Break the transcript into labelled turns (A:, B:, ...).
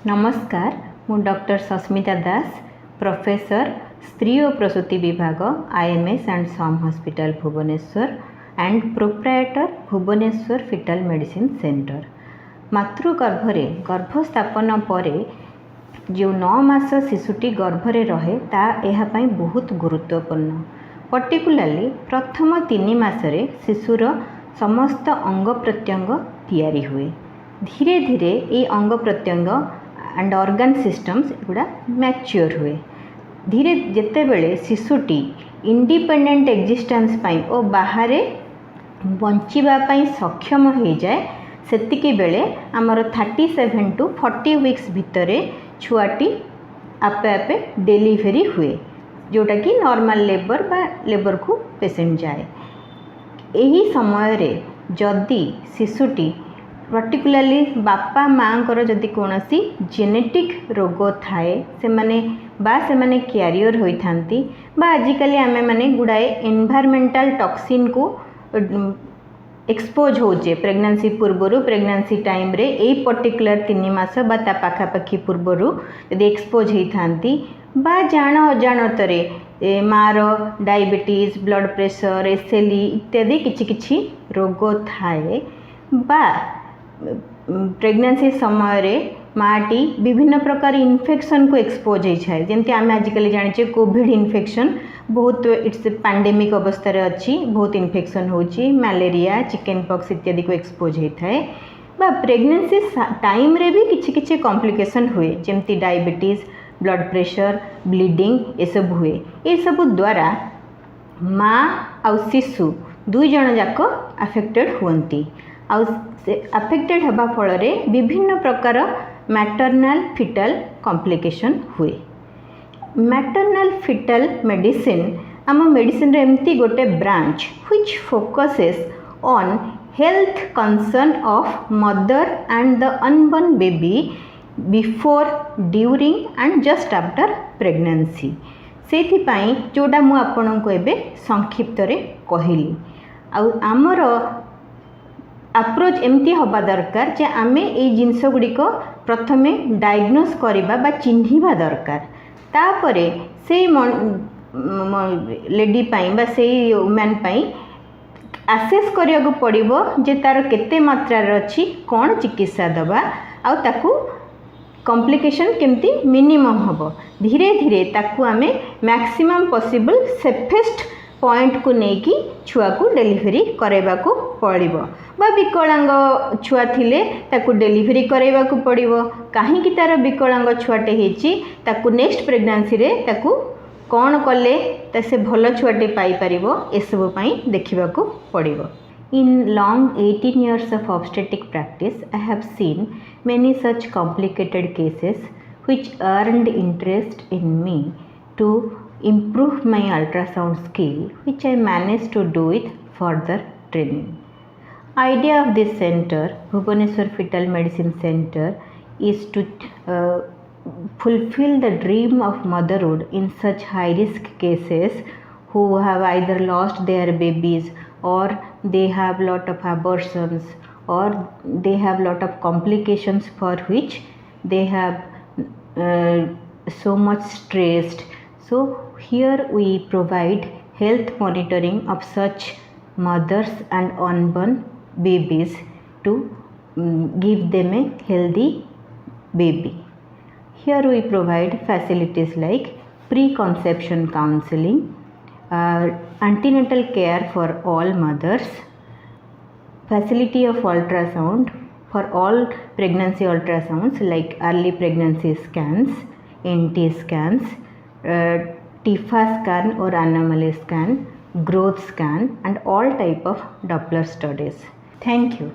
A: नमस्कार मु डॉक्टर सस्मिता दास प्रोफेसर स्त्री और प्रसूति विभाग IMS and SUM hospital Bhubaneswar and proprietor Bhubaneswar fetal medicine centre. मातृगर्भरे गर्भस्थापन पर जो 9 मास शिशुटी गर्भरे रहे ता यह पई बहुत गुरुत्वपूर्ण। पर्टिकुलाली प्रथम 3 मासरे शिशुर समस्त अंग प्रत्यंग तैयारी हुए। धीरे धीरे ये अंग प्रत्यंग एंड ऑर्गन सिस्टम्स गुड़ा मैच्योर हुए। धीरे जिते बेले शिशुटी इंडिपेंडेंट एक्जिस्टेंस पाई और बाहर बंचापी सक्षम हो जाए सेतिकी बेले आमर 37 to 40 वीक्स भितर छुआटी आपे आपे डेलीवरी हुए, जोटा कि नॉर्मल लेबर बा लेबर को पेशेंट जाए। यही समय रे जदि शिशुटी पर्टिकुलाली बापा माँ जदि कौन सी जेनेटिक रोग थाए से माने क्यारियर होइथांती बा आजिकली आमे माने गुड़ाए एनवायरमेंटल टॉक्सिन को एक्सपोज होचे प्रेगनेंसी पूर्वर प्रेगनेंसी टाइम रे ए पर्टिकुलर 3 मास बा ता पाखापाखी पूर्वर यदि एक्सपोज होइथांती बा जान अजाणतरे मार डायबिटीज ब्लड प्रेशर एसएलई इत्यादि किछि किछि रोग थाए बा प्रेगनेंसी समय रे माटी विभिन्न प्रकार इन्फेक्शन को एक्सपोज होइछाय। जेमति आम आजिकल जानिचे कोविड इन्फेक्शन बहुत इट्स पैंडेमिक अवस्था रे अछि, बहुत इन्फेक्शन होची, मलेरिया चिकन पॉक्स इत्यादि को एक्सपोज होइथाय बा प्रेगनेंसी टाइम रे भी किछि किछि कॉम्प्लिकेशन हुए, जेमति डायबिटीज ब्लड प्रेशर ब्लीडिंग ये सब हुए। ये सब द्वारा माँ आ शिशु दुई जन जाक अफेक्टेड हुअंती। अफेक्टेड होगा फल विभिन्न प्रकार मैटरनल फिटल कॉम्प्लिकेशन हुए। मैटरनल फिटल मेडिसिन आम मेडिसिन एमती गोटे branch which focuses on health concern of mother and the unborn baby before during and just after pregnancy. से जोटा मु आपन को एबे संक्षिप्त रे कहली। आमर अप्रोच एमती हवा दरकार जे आमे ए जिनस गुड़िक प्रथमे डायग्नोस करिबा बा चिन्हिबा दरकार। तापरे से लेडी पाई बा से वुमेन पाई आसेस करिया पड़िबो जे तार केते मात्रा अछि कोन चिकित्सा दबा आ ताकू कॉम्प्लिकेशन केमती मिनिमम हबो। धीरे धीरे ताकू आमे मैक्सिमम पॉसिबल सेफेस्ट पॉइंट को लेकिन छुआ को डेलीवरी करैबा को पड़िबो बा विकलांग छुआ थिले ताकू डेलीवरी करैबा को पड़िबो। काहे कि तार विकलांग छुआटे हेची ताकू नेक्स्ट प्रेगनेंसी रे ताकू कोन कले ता से भलो छुआटे पाई परिबो ए सब पई देखिबा को पड़िबो। In long 18 years of obstetric practice, I have seen many such complicated cases which earned interest in me to improve my ultrasound skill, which I managed to do with further training. Idea of this center, Bhubaneswar Fetal Medicine Center, is to fulfill the dream of motherhood in such high risk cases who have either lost their babies or they have lot of abortions or they have lot of complications for which they have so much stressed. So here we provide health monitoring of such mothers and unborn babies to give them a healthy baby. Here we provide facilities like pre-conception counseling, antenatal care for all mothers, facility of ultrasound for all pregnancy ultrasounds like early pregnancy scans, NT scans, TIFA scan or anomaly scan, growth scan and all type of Doppler studies. Thank you.